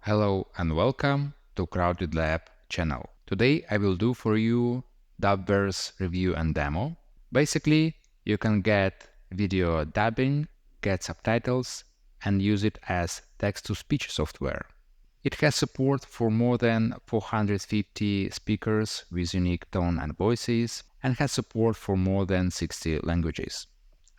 Hello and welcome to Crowded Lab channel. Today I will do for you dubverse review and demo. Basically, you can get video dubbing, get subtitles, and use it as text-to-speech software. It has support for more than 450 speakers with unique tone and voices, and has support for more than 60 languages.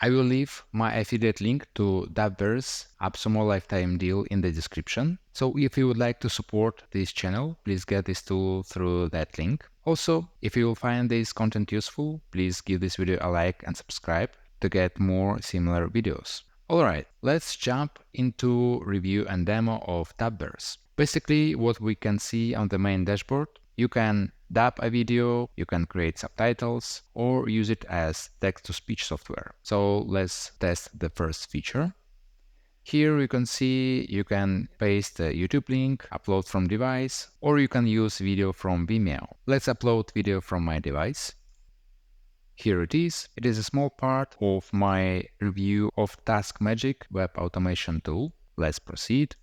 I will leave my affiliate link to dubverse AppSumo lifetime deal in the description. So if you would like to support this channel, please get this tool through that link. Also, if you will find this content useful, please give this video a like and subscribe to get more similar videos. Alright, let's jump into review and demo of dubverse. Basically, what we can see on the main dashboard, you can dub a video, you can create subtitles, or use it as text-to-speech software. So let's test the first feature. Here you can see you can paste a YouTube link, upload from device, or you can use video from Vimeo. Let's upload video from my device. Here it is. It is a small part of my review of TaskMagic web automation tool. Let's proceed.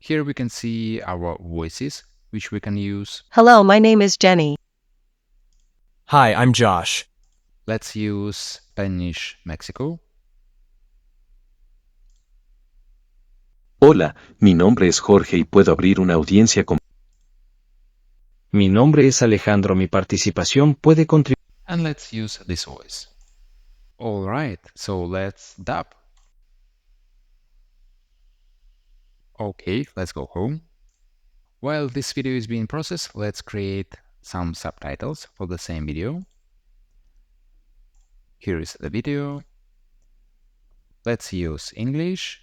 Here we can see our voices, which we can use. Hello, my name is Jenny. Hi, I'm Josh. Let's use Spanish Mexico. Hola, mi nombre es Jorge y puedo abrir una audiencia con... Mi nombre es Alejandro. Mi participación puede contribuir. And let's use this voice. Alright, so let's dub. Okay, let's go home. While this video is being processed, let's create some subtitles for the same video. Here is the video. Let's use English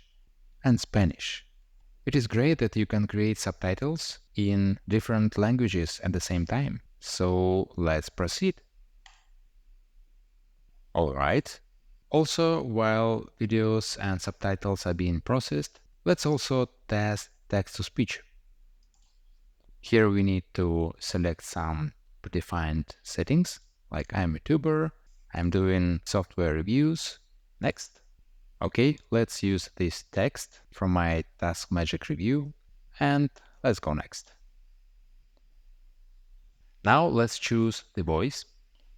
and Spanish. It is great that you can create subtitles in different languages at the same time. So let's proceed. Alright. Also, while videos and subtitles are being processed, let's also test text-to-speech. Here we need to select some predefined settings, like I'm a YouTuber, I'm doing software reviews. Next. Okay, let's use this text from my TaskMagic review, and let's go next. Now let's choose the voice.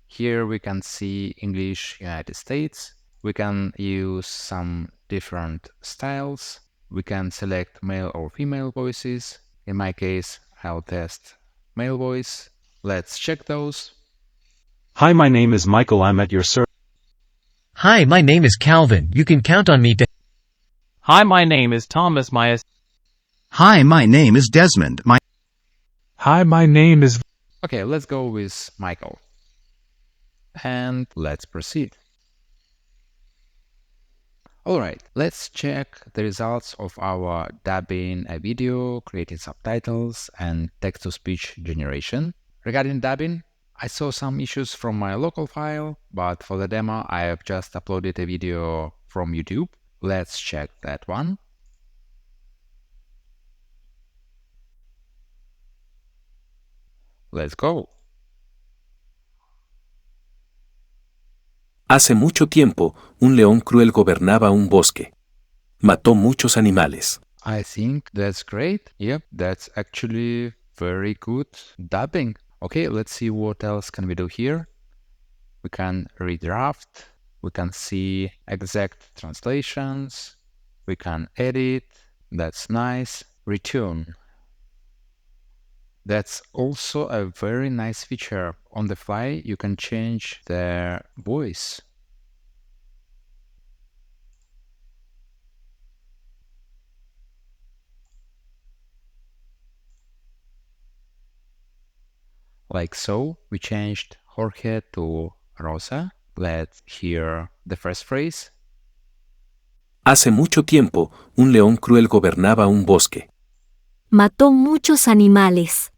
Here we can see English United States. We can use some different styles. We can select male or female voices. In my case, I'll test male voice. Let's check those. Hi, my name is Michael. I'm at your service. Hi, my name is Calvin. You can count on me to... Hi, my name is Thomas. Hi, my name is Desmond. Hi, my name is... Okay, let's go with Michael. And let's proceed. Alright, let's check the results of our dubbing a video, creating subtitles, and text-to-speech generation. Regarding dubbing, I saw some issues from my local file, but for the demo I have just uploaded a video from YouTube. Let's check that one. Let's go. Hace mucho tiempo, un león cruel gobernaba un bosque. Mató muchos animales. I think that's great. Yep, that's actually very good dubbing. Okay, let's see what else can we do here. We can redraft. We can see exact translations. We can edit. That's nice. Return. That's also a very nice feature. On the fly, you can change the voice. Like so, we changed Jorge to Rosa. Let's hear the first phrase. Hace mucho tiempo, un león cruel gobernaba un bosque. Mató muchos animales.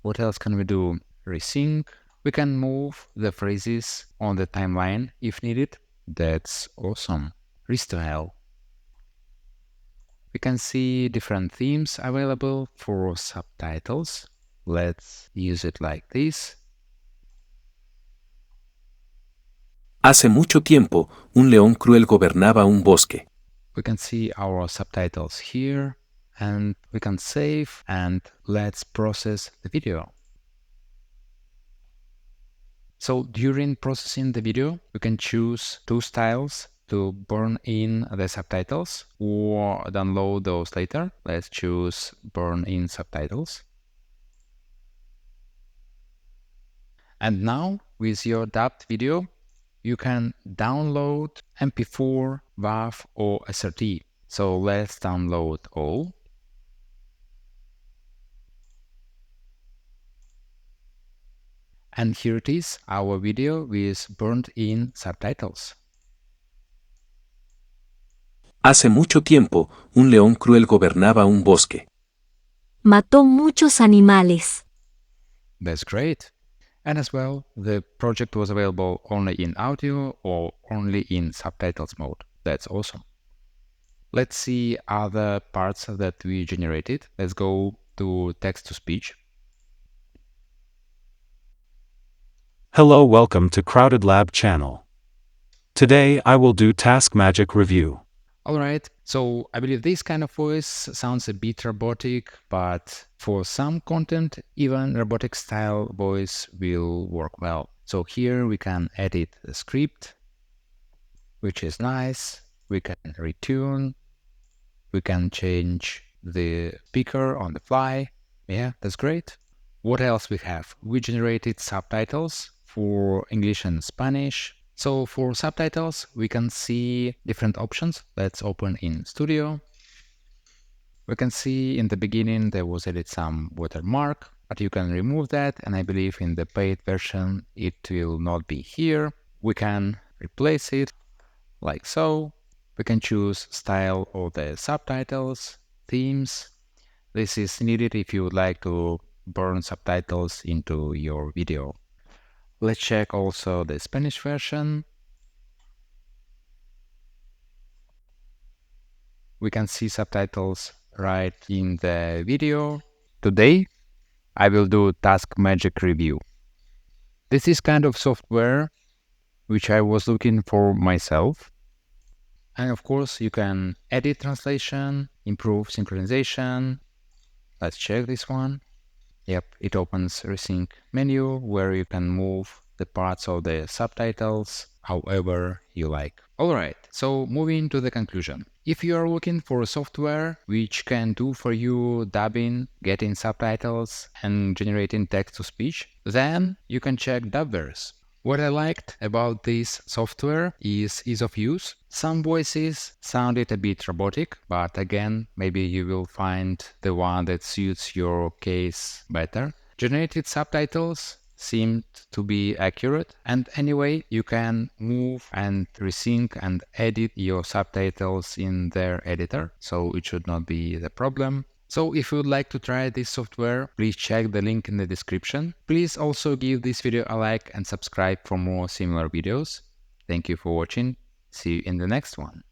What else can we do? Resync. We can move the phrases on the timeline if needed. That's awesome. Restyle. We can see different themes available for subtitles. Let's use it like this. Hace mucho tiempo, un león cruel gobernaba un bosque. we can see our subtitles here, and we can save and let's process the video. So during processing the video, we can choose two styles to burn in the subtitles or download those later. Let's choose burn in subtitles. And now with your dubbed video, you can download MP4, WAV or SRT. So let's download all. And here it is, our video with burned-in subtitles. Hace mucho tiempo, un león cruel gobernaba un bosque. Mató muchos animales. That's great. And as well, the project was available only in audio or only in subtitles mode. That's awesome. Let's see other parts that we generated. Let's go to text-to-speech. Hello, welcome to Crowded Lab channel. Today I will do Task Magic review. Alright, so I believe this kind of voice sounds a bit robotic, but for some content, even robotic style voice will work well. So here we can edit the script, which is nice. We can retune. We can change the speaker on the fly. Yeah, that's great. What else we have? We generated subtitles for English and Spanish. So for subtitles, we can see different options. Let's open in Studio. We can see in the beginning there was added some watermark, but you can remove that. And I believe in the paid version, it will not be here. We can replace it like so. We can choose style of the subtitles, themes. This is needed if you would like to burn subtitles into your video. Let's check also the Spanish version. We can see subtitles right in the video. Today, I will do Task Magic review. This is kind of software which I was looking for myself. And of course, you can edit translation, improve synchronization. Let's check this one. Yep, it opens Resync menu where you can move the parts of the subtitles however you like. Alright, so moving to the conclusion. If you are looking for a software which can do for you dubbing, getting subtitles, and generating text-to-speech, then you can check Dubverse. What I liked about this software is ease of use. Some voices sounded a bit robotic, but again, maybe you will find the one that suits your case better. Generated subtitles seemed to be accurate, and anyway, you can move and resync and edit your subtitles in their editor, so it should not be the problem. So if you would like to try this software, please check the link in the description. Please also give this video a like and subscribe for more similar videos. Thank you for watching. See you in the next one.